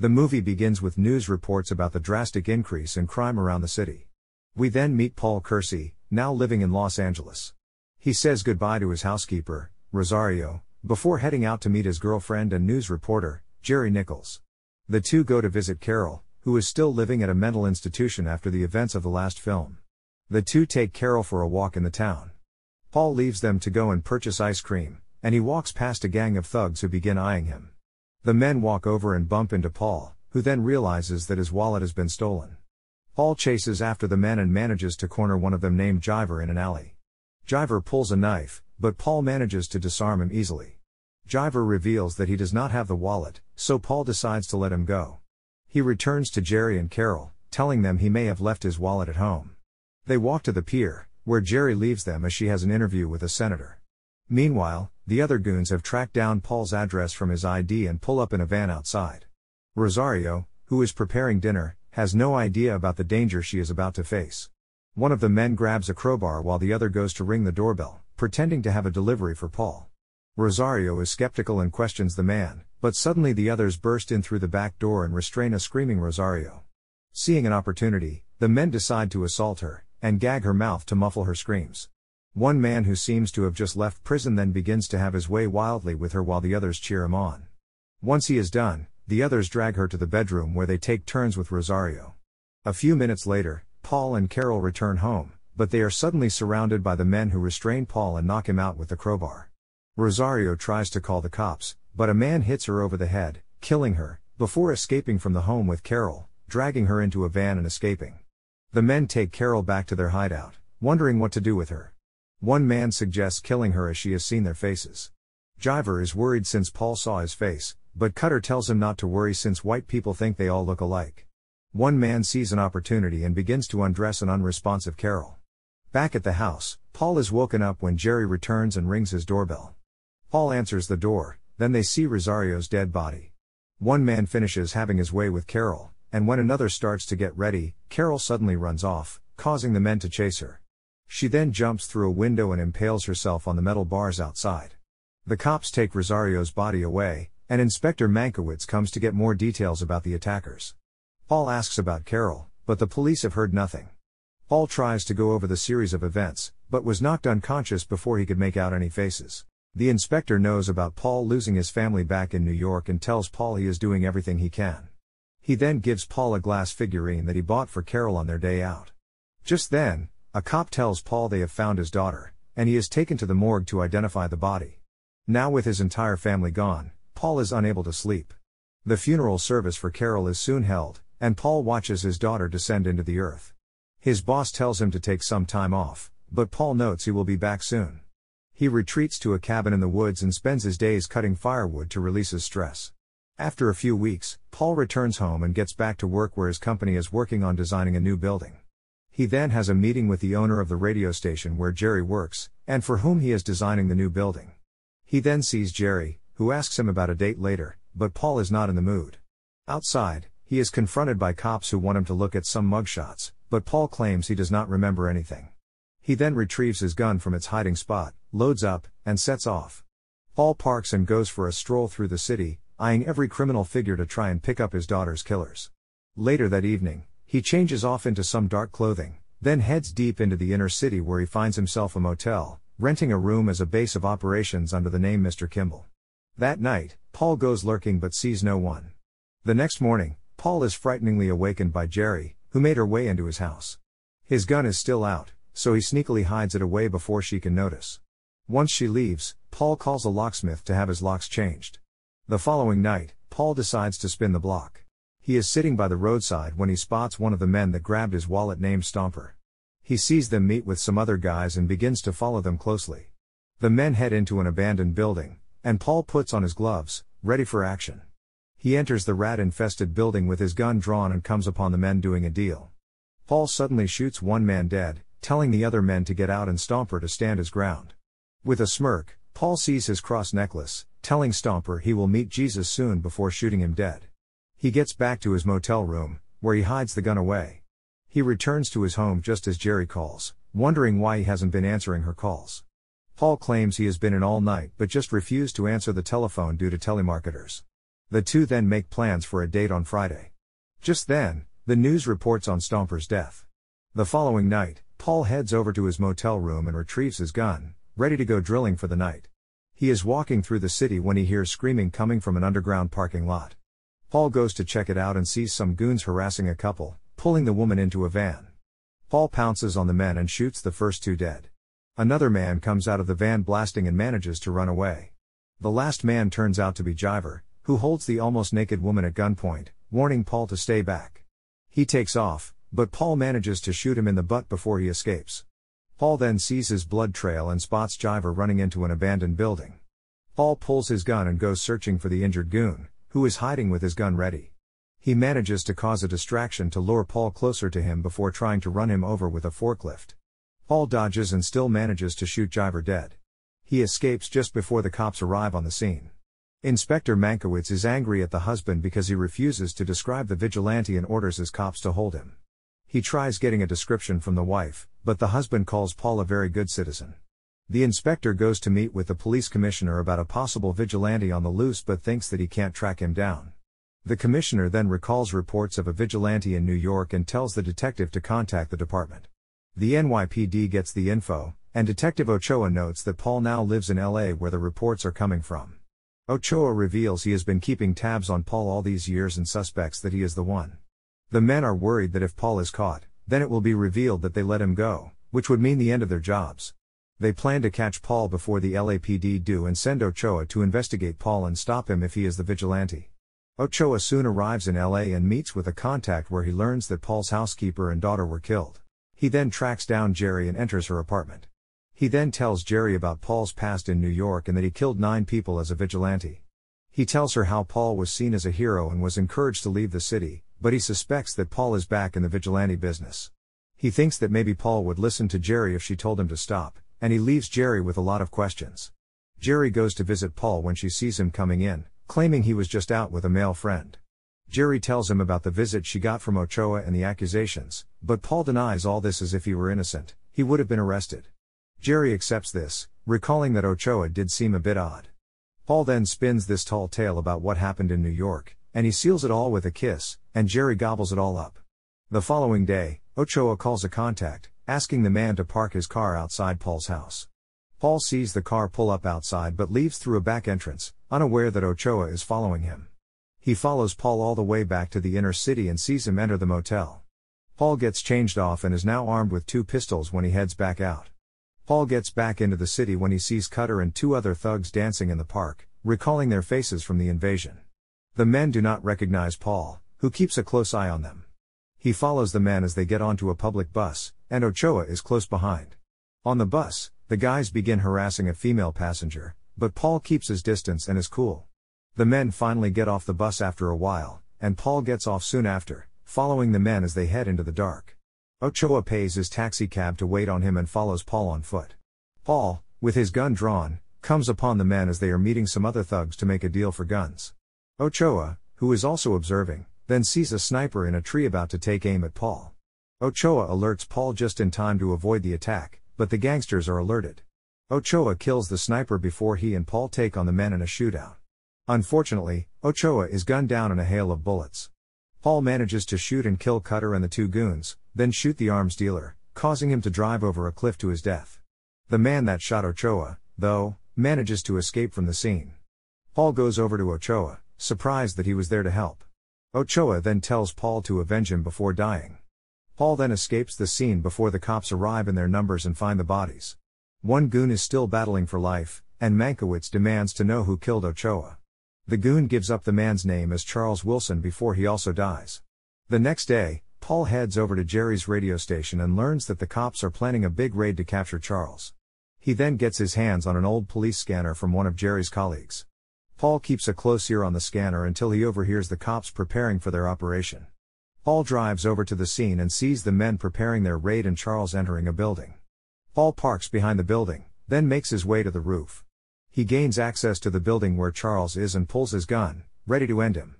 The movie begins with news reports about the drastic increase in crime around the city. We then meet Paul Kersey, now living in Los Angeles. He says goodbye to his housekeeper, Rosario, before heading out to meet his girlfriend and news reporter, Jerry Nichols. The two go to visit Carol, who is still living at a mental institution after the events of the last film. The two take Carol for a walk in the town. Paul leaves them to go and purchase ice cream, and he walks past a gang of thugs who begin eyeing him. The men walk over and bump into Paul, who then realizes that his wallet has been stolen. Paul chases after the men and manages to corner one of them named Jiver in an alley. Jiver pulls a knife, but Paul manages to disarm him easily. Jiver reveals that he does not have the wallet, so Paul decides to let him go. He returns to Jerry and Carol, telling them he may have left his wallet at home. They walk to the pier, where Jerry leaves them as she has an interview with a senator. Meanwhile, the other goons have tracked down Paul's address from his ID and pull up in a van outside. Rosario, who is preparing dinner, has no idea about the danger she is about to face. One of the men grabs a crowbar while the other goes to ring the doorbell, pretending to have a delivery for Paul. Rosario is skeptical and questions the man, but suddenly the others burst in through the back door and restrain a screaming Rosario. Seeing an opportunity, the men decide to assault her, and gag her mouth to muffle her screams. One man who seems to have just left prison then begins to have his way wildly with her while the others cheer him on. Once he is done, the others drag her to the bedroom where they take turns with Rosario. A few minutes later, Paul and Carol return home, but they are suddenly surrounded by the men who restrain Paul and knock him out with the crowbar. Rosario tries to call the cops, but a man hits her over the head, killing her, before escaping from the home with Carol, dragging her into a van and escaping. The men take Carol back to their hideout, wondering what to do with her. One man suggests killing her as she has seen their faces. Jiver is worried since Paul saw his face, but Cutter tells him not to worry since white people think they all look alike. One man sees an opportunity and begins to undress an unresponsive Carol. Back at the house, Paul is woken up when Jerry returns and rings his doorbell. Paul answers the door, then they see Rosario's dead body. One man finishes having his way with Carol, and when another starts to get ready, Carol suddenly runs off, causing the men to chase her. She then jumps through a window and impales herself on the metal bars outside. The cops take Rosario's body away, and Inspector Mankiewicz comes to get more details about the attackers. Paul asks about Carol, but the police have heard nothing. Paul tries to go over the series of events, but was knocked unconscious before he could make out any faces. The inspector knows about Paul losing his family back in New York and tells Paul he is doing everything he can. He then gives Paul a glass figurine that he bought for Carol on their day out. Just then, a cop tells Paul they have found his daughter, and he is taken to the morgue to identify the body. Now with his entire family gone, Paul is unable to sleep. The funeral service for Carol is soon held, and Paul watches his daughter descend into the earth. His boss tells him to take some time off, but Paul notes he will be back soon. He retreats to a cabin in the woods and spends his days cutting firewood to release his stress. After a few weeks, Paul returns home and gets back to work where his company is working on designing a new building. He then has a meeting with the owner of the radio station where Jerry works, and for whom he is designing the new building. He then sees Jerry, who asks him about a date later, but Paul is not in the mood. Outside, he is confronted by cops who want him to look at some mugshots, but Paul claims he does not remember anything. He then retrieves his gun from its hiding spot, loads up, and sets off. Paul parks and goes for a stroll through the city, eyeing every criminal figure to try and pick up his daughter's killers. Later that evening, he changes off into some dark clothing, then heads deep into the inner city where he finds himself a motel, renting a room as a base of operations under the name Mr. Kimball. That night, Paul goes lurking but sees no one. The next morning, Paul is frighteningly awakened by Jerry, who made her way into his house. His gun is still out, so he sneakily hides it away before she can notice. Once she leaves, Paul calls a locksmith to have his locks changed. The following night, Paul decides to spin the block. He is sitting by the roadside when he spots one of the men that grabbed his wallet named Stomper. He sees them meet with some other guys and begins to follow them closely. The men head into an abandoned building, and Paul puts on his gloves, ready for action. He enters the rat-infested building with his gun drawn and comes upon the men doing a deal. Paul suddenly shoots one man dead, telling the other men to get out and Stomper to stand his ground. With a smirk, Paul sees his cross necklace, telling Stomper he will meet Jesus soon before shooting him dead. He gets back to his motel room, where he hides the gun away. He returns to his home just as Jerry calls, wondering why he hasn't been answering her calls. Paul claims he has been in all night but just refused to answer the telephone due to telemarketers. The two then make plans for a date on Friday. Just then, the news reports on Stomper's death. The following night, Paul heads over to his motel room and retrieves his gun, ready to go drilling for the night. He is walking through the city when he hears screaming coming from an underground parking lot. Paul goes to check it out and sees some goons harassing a couple, pulling the woman into a van. Paul pounces on the men and shoots the first two dead. Another man comes out of the van blasting and manages to run away. The last man turns out to be Jiver, who holds the almost naked woman at gunpoint, warning Paul to stay back. He takes off, but Paul manages to shoot him in the butt before he escapes. Paul then sees his blood trail and spots Jiver running into an abandoned building. Paul pulls his gun and goes searching for the injured goon, who is hiding with his gun ready. He manages to cause a distraction to lure Paul closer to him before trying to run him over with a forklift. Paul dodges and still manages to shoot Jiver dead. He escapes just before the cops arrive on the scene. Inspector Mankiewicz is angry at the husband because he refuses to describe the vigilante and orders his cops to hold him. He tries getting a description from the wife, but the husband calls Paul a very good citizen. The inspector goes to meet with the police commissioner about a possible vigilante on the loose but thinks that he can't track him down. The commissioner then recalls reports of a vigilante in New York and tells the detective to contact the department. The NYPD gets the info, and Detective Ochoa notes that Paul now lives in LA where the reports are coming from. Ochoa reveals he has been keeping tabs on Paul all these years and suspects that he is the one. The men are worried that if Paul is caught, then it will be revealed that they let him go, which would mean the end of their jobs. They plan to catch Paul before the LAPD do and send Ochoa to investigate Paul and stop him if he is the vigilante. Ochoa soon arrives in LA and meets with a contact where he learns that Paul's housekeeper and daughter were killed. He then tracks down Jerry and enters her apartment. He then tells Jerry about Paul's past in New York and that he killed 9 people as a vigilante. He tells her how Paul was seen as a hero and was encouraged to leave the city, but he suspects that Paul is back in the vigilante business. He thinks that maybe Paul would listen to Jerry if she told him to stop, and he leaves Jerry with a lot of questions. Jerry goes to visit Paul when she sees him coming in, claiming he was just out with a male friend. Jerry tells him about the visit she got from Ochoa and the accusations, but Paul denies all this as if he were innocent. He would have been arrested. Jerry accepts this, recalling that Ochoa did seem a bit odd. Paul then spins this tall tale about what happened in New York, and he seals it all with a kiss, and Jerry gobbles it all up. The following day, Ochoa calls a contact, asking the man to park his car outside Paul's house. Paul sees the car pull up outside but leaves through a back entrance, unaware that Ochoa is following him. He follows Paul all the way back to the inner city and sees him enter the motel. Paul gets changed off and is now armed with 2 pistols when he heads back out. Paul gets back into the city when he sees Cutter and 2 other thugs dancing in the park, recalling their faces from the invasion. The men do not recognize Paul, who keeps a close eye on them. He follows the men as they get onto a public bus, and Ochoa is close behind. On the bus, the guys begin harassing a female passenger, but Paul keeps his distance and is cool. The men finally get off the bus after a while, and Paul gets off soon after, following the men as they head into the dark. Ochoa pays his taxi cab to wait on him and follows Paul on foot. Paul, with his gun drawn, comes upon the men as they are meeting some other thugs to make a deal for guns. Ochoa, who is also observing, then sees a sniper in a tree about to take aim at Paul. Ochoa alerts Paul just in time to avoid the attack, but the gangsters are alerted. Ochoa kills the sniper before he and Paul take on the men in a shootout. Unfortunately, Ochoa is gunned down in a hail of bullets. Paul manages to shoot and kill Cutter and the 2 goons, then shoot the arms dealer, causing him to drive over a cliff to his death. The man that shot Ochoa, though, manages to escape from the scene. Paul goes over to Ochoa, surprised that he was there to help. Ochoa then tells Paul to avenge him before dying. Paul then escapes the scene before the cops arrive in their numbers and find the bodies. 1 goon is still battling for life, and Mankiewicz demands to know who killed Ochoa. The goon gives up the man's name as Charles Wilson before he also dies. The next day, Paul heads over to Jerry's radio station and learns that the cops are planning a big raid to capture Charles. He then gets his hands on an old police scanner from one of Jerry's colleagues. Paul keeps a close ear on the scanner until he overhears the cops preparing for their operation. Paul drives over to the scene and sees the men preparing their raid and Charles entering a building. Paul parks behind the building, then makes his way to the roof. He gains access to the building where Charles is and pulls his gun, ready to end him.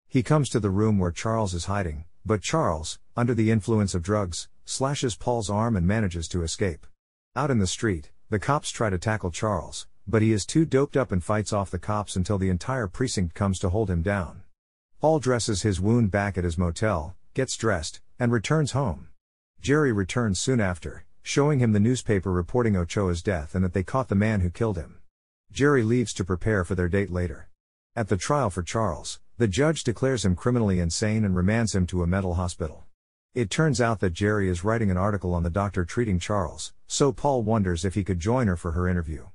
He comes to the room where Charles is hiding, but Charles, under the influence of drugs, slashes Paul's arm and manages to escape. Out in the street, the cops try to tackle Charles, but he is too doped up and fights off the cops until the entire precinct comes to hold him down. Paul dresses his wound back at his motel, gets dressed, and returns home. Jerry returns soon after, showing him the newspaper reporting Ochoa's death and that they caught the man who killed him. Jerry leaves to prepare for their date later. At the trial for Charles, the judge declares him criminally insane and remands him to a mental hospital. It turns out that Jerry is writing an article on the doctor treating Charles, so Paul wonders if he could join her for her interview.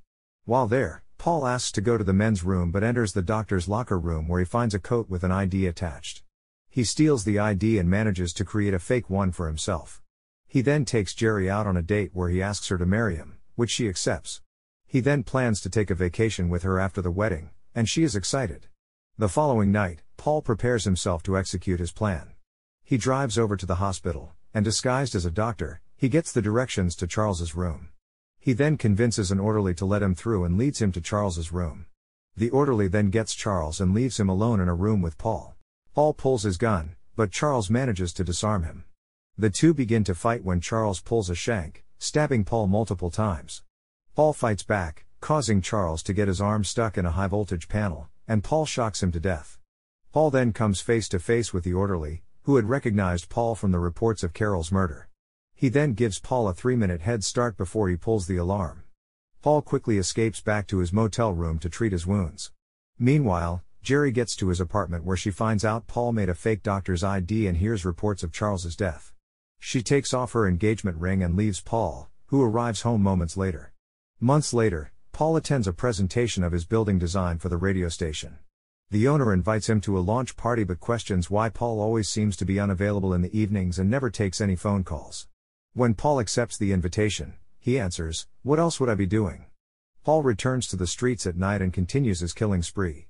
While there, Paul asks to go to the men's room but enters the doctor's locker room where he finds a coat with an ID attached. He steals the ID and manages to create a fake one for himself. He then takes Jerry out on a date where he asks her to marry him, which she accepts. He then plans to take a vacation with her after the wedding, and she is excited. The following night, Paul prepares himself to execute his plan. He drives over to the hospital, and disguised as a doctor, he gets the directions to Charles's room. He then convinces an orderly to let him through and leads him to Charles's room. The orderly then gets Charles and leaves him alone in a room with Paul. Paul pulls his gun, but Charles manages to disarm him. The two begin to fight when Charles pulls a shank, stabbing Paul multiple times. Paul fights back, causing Charles to get his arm stuck in a high-voltage panel, and Paul shocks him to death. Paul then comes face to face with the orderly, who had recognized Paul from the reports of Carol's murder. He then gives Paul a 3-minute head start before he pulls the alarm. Paul quickly escapes back to his motel room to treat his wounds. Meanwhile, Jerry gets to his apartment where she finds out Paul made a fake doctor's ID and hears reports of Charles's death. She takes off her engagement ring and leaves Paul, who arrives home moments later. Months later, Paul attends a presentation of his building design for the radio station. The owner invites him to a launch party but questions why Paul always seems to be unavailable in the evenings and never takes any phone calls. When Paul accepts the invitation, he answers, "What else would I be doing?" Paul returns to the streets at night and continues his killing spree.